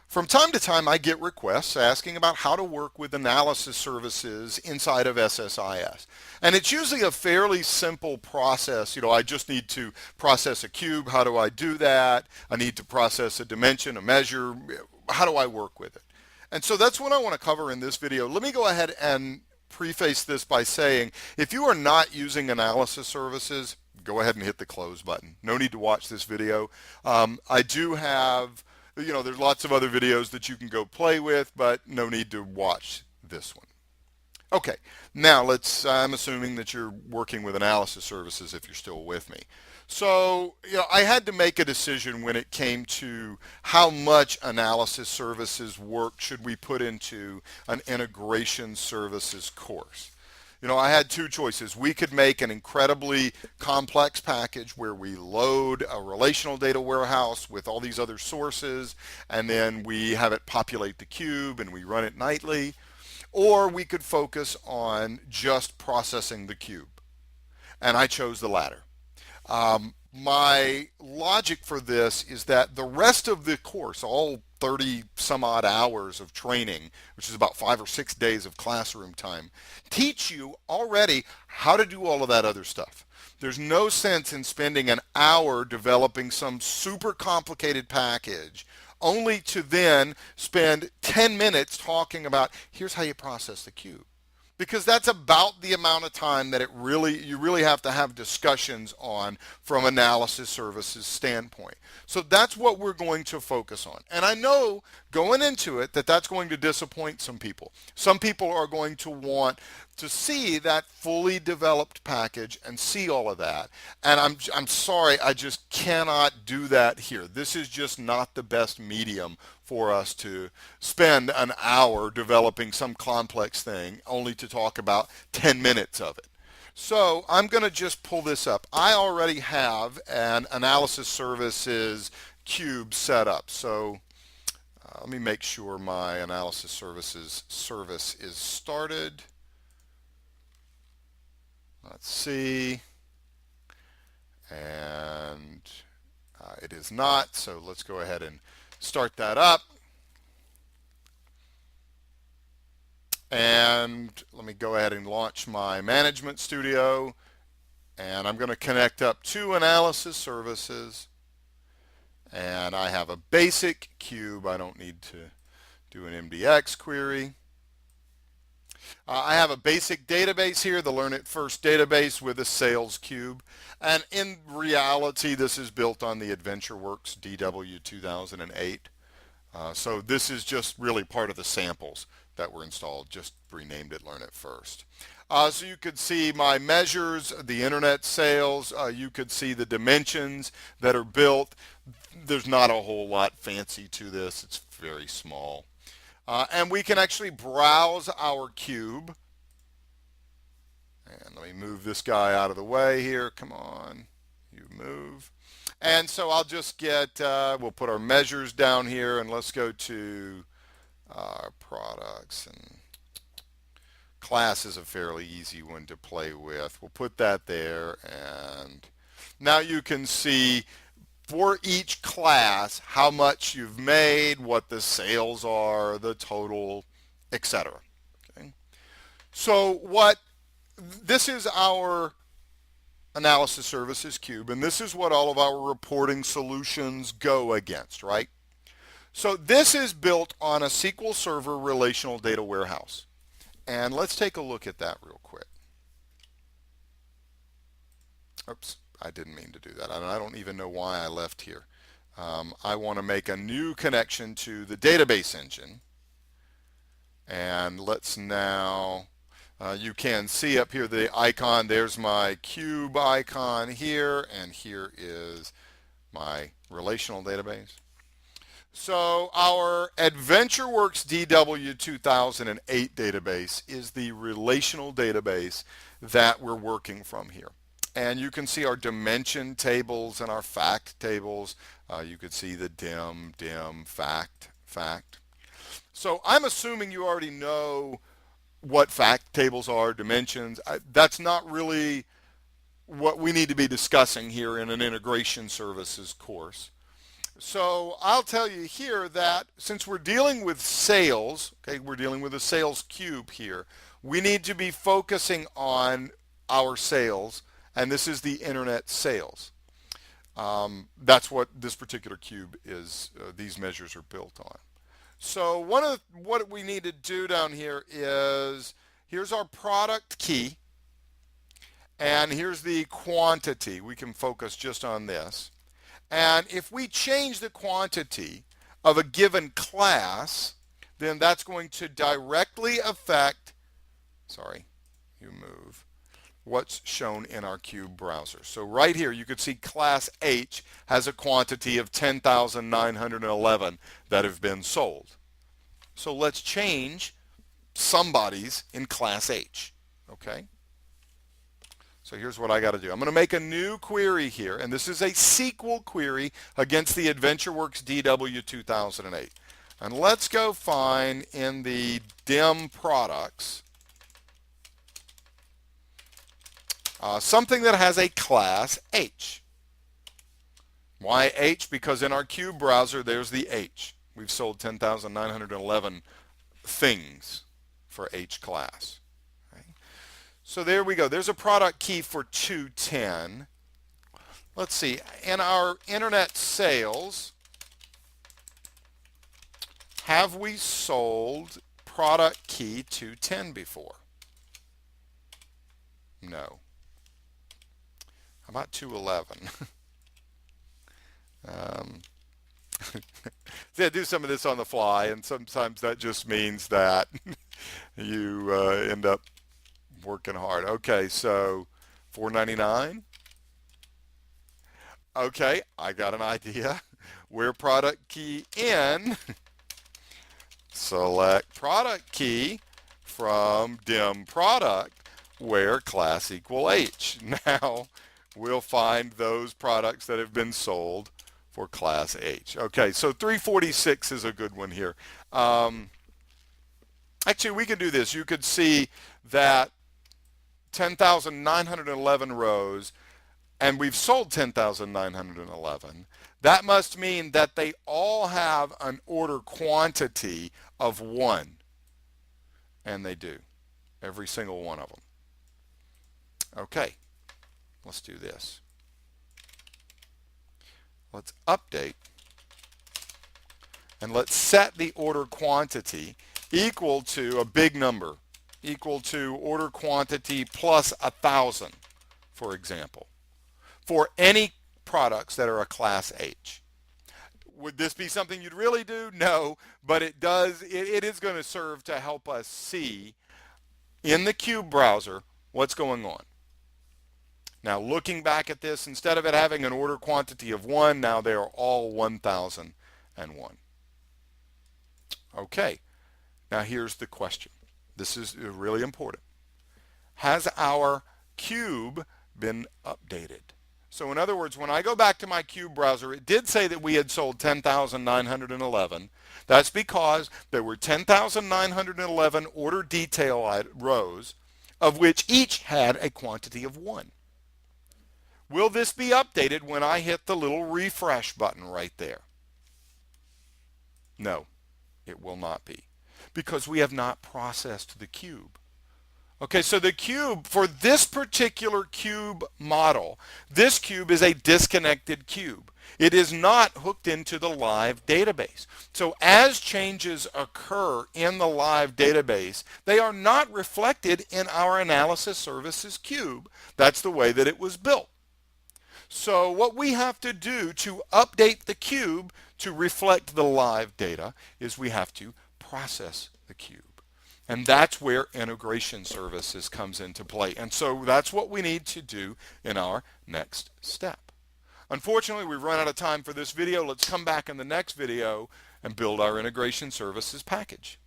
From time to time, I get requests asking about how to work with analysis services inside of SSIS. And it's usually a fairly simple process. I just need to process a cube. How do I do that? I need to process a dimension, a measure. How do I work with it? And so that's what I want to cover in this video. Let me go ahead and preface this by saying, if you are not using analysis services, go ahead and hit the close button. No need to watch this video. I do have there's lots of other videos that you can go play with, but no need to watch this one. Okay, now I'm assuming that you're working with analysis services if you're still with me. So, I had to make a decision when it came to how much analysis services work should we put into an integration services course. I had two choices. We could make an incredibly complex package where we load a relational data warehouse with all these other sources, and then we have it populate the cube and we run it nightly. Or we could focus on just processing the cube. And I chose the latter. My logic for this is that the rest of the course, all 30 some odd hours of training, which is about 5 or 6 days of classroom time, teach you already how to do all of that other stuff. There's no sense in spending an hour developing some super complicated package only to then spend 10 minutes talking about here's how you process the cube. Because that's about the amount of time that you really have to have discussions on from analysis services standpoint. So that's what we're going to focus on. And I know going into it that that's going to disappoint some people. Some people are going to want to see that fully developed package and see all of that. And I'm sorry, I just cannot do that here. This is just not the best medium for us to spend an hour developing some complex thing only to talk about 10 minutes of it. So I'm going to just pull this up. I already have an analysis services cube set up. So let me make sure my analysis services service is started. Let's see. And it is not. So let's go ahead and start that up. And let me go ahead and launch my management studio. And I'm going to connect up two analysis services. And I have a basic cube. I don't need to do an MDX query. I have a basic database here, the Learn It First database with a sales cube. And in reality, this is built on the AdventureWorks DW 2008. So this is just really part of the samples that were installed, just renamed it Learn It First. So you could see my measures, the internet sales, you could see the dimensions that are built. There's not a whole lot fancy to this, it's very small. And we can actually browse our cube. And let me move this guy out of the way here. Come on, you move. And so I'll just we'll put our measures down here and let's go to products. And class is a fairly easy one to play with. We'll put that there. And now you can see for each class how much you've made, what the sales are, the total, etc. Okay. So this is our analysis services cube, and this is what all of our reporting solutions go against, right? So this is built on a SQL Server relational data warehouse. And let's take a look at that real quick. Oops. I didn't mean to do that. I don't even know why I left here. I want to make a new connection to the database engine. And let's now, you can see up here the icon. There's my cube icon here, and here is my relational database. So our AdventureWorks DW 2008 database is the relational database that we're working from here. And you can see our dimension tables and our fact tables. You could see the dim, fact. So I'm assuming you already know what fact tables are, dimensions. That's not really what we need to be discussing here in an integration services course. So I'll tell you here that since we're dealing with sales, okay, we're dealing with a sales cube here, we need to be focusing on our sales, and this is the internet sales. That's what this particular cube is, these measures are built on. So what we need to do down here is, here's our product key, and here's the quantity. We can focus just on this. And if we change the quantity of a given class, then that's going to directly affect, sorry, you move, what's shown in our cube browser. So right here you could see class H has a quantity of 10,911 that have been sold. So let's change somebody's in class H, okay? So here's what I got to do. I'm going to make a new query here, and this is a SQL query against the AdventureWorks DW 2008. And let's go find in the DIM products something that has a class H. Why H? Because in our cube browser, there's the H. We've sold 10,911 things for H class. So there we go. There's a product key for 210. Let's see. In our internet sales, have we sold product key 210 before? No. How about 211? See, I do some of this on the fly, and sometimes that just means that you end up working hard. Okay, so 499. Okay, I got an idea. Where product key in, select product key from dim product where class equal H. Now we'll find those products that have been sold for class H. Okay, so 346 is a good one here. Actually, we could do this. You could see that 10,911 rows, and we've sold 10,911. That must mean that they all have an order quantity of 1. And they do. Every single one of them. Okay, let's do this. Let's update. And let's set the order quantity equal to a big number, equal to order quantity plus 1,000, for example, for any products that are a class H. Would this be something you'd really do? No, but it is going to serve to help us see in the cube browser what's going on. Now looking back at this, instead of it having an order quantity of 1, now they are all 1,001. Okay, now here's the question. This is really important. Has our cube been updated? So in other words, when I go back to my cube browser, it did say that we had sold 10,911. That's because there were 10,911 order detail rows, of which each had a quantity of 1. Will this be updated when I hit the little refresh button right there? No, it will not be, because we have not processed the cube. Okay, so the cube, for this particular cube model, this cube is a disconnected cube. It is not hooked into the live database. So as changes occur in the live database, they are not reflected in our analysis services cube. That's the way that it was built. So what we have to do to update the cube to reflect the live data is we have to process the cube. And that's where integration services comes into play. And so that's what we need to do in our next step. Unfortunately, we've run out of time for this video. Let's come back in the next video and build our integration services package.